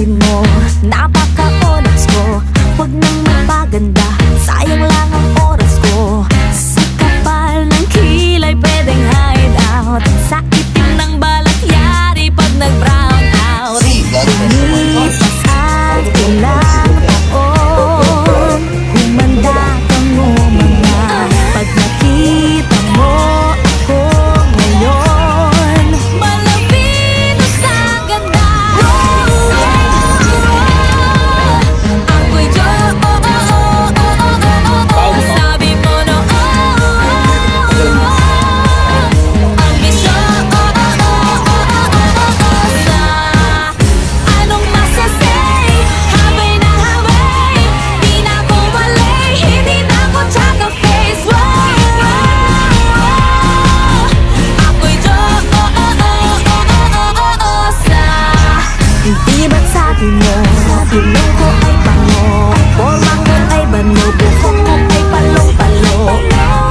sabi mo, napaka-onyx ko. Huwag nang magpaganda, sayang lang ang oras ko. Sa kapal ng kilay pwedeng hide out, sa itim ng balat yari pag nag-brown out. Lumipas ang ilang taon, humanda kang umanga. Pag nakita mo ako ngayon, malapinos ang ganda. Ako'y Diyos, sabi mo noon. Ang bisyon, anong masasay? Habay na habay, di na ko walay, hindi na ko tsaka face. Ako'y Diyos, hindi ba't sabi mo, ilong ko ay bango, forma ko ay bano, buhok ko ay palong-palo.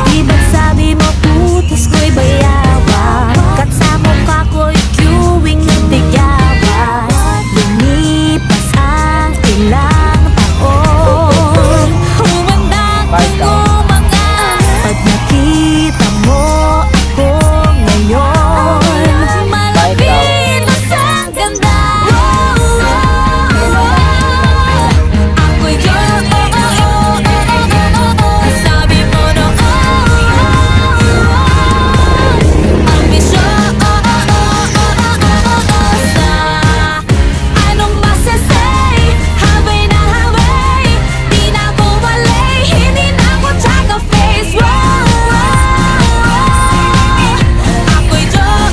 Di ba't sabi mo, putis ko'y bayawak, kat sa mukha ko'y queuing ng tigyawat. Lumipas ang ilang taon, humanda kang umanga. Pag nakita mo ako ngayon, malapinos ang ganda. Ako'y Diyos, sabi mo noon. Ang bisyon, anong masasay? Habay na habay, di na ko walay, hindi na ko tsaka face. Ako'y Diyos,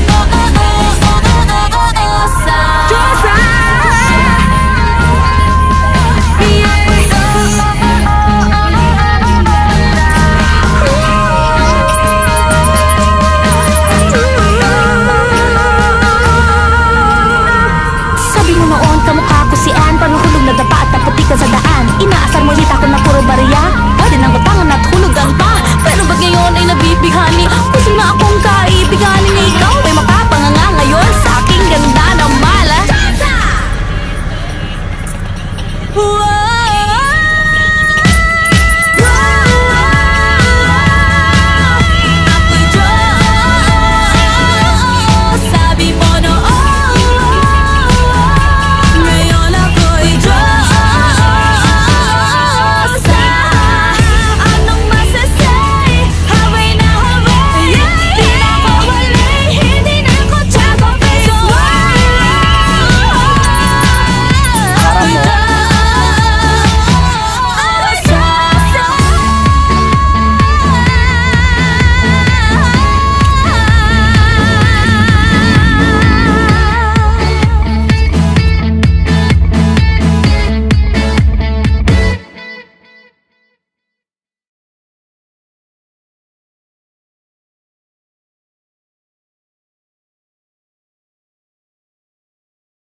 sabi mo noon, kamukha ko si Ann, panuhulog na dapa at naputi ka sa daan. Inaasar mo hita ko na puro bariya, pwede nang utangan at hulugan pa. Pero ba't ngayon ay nabibighani? Gusto na akong kaibiganin ikaw.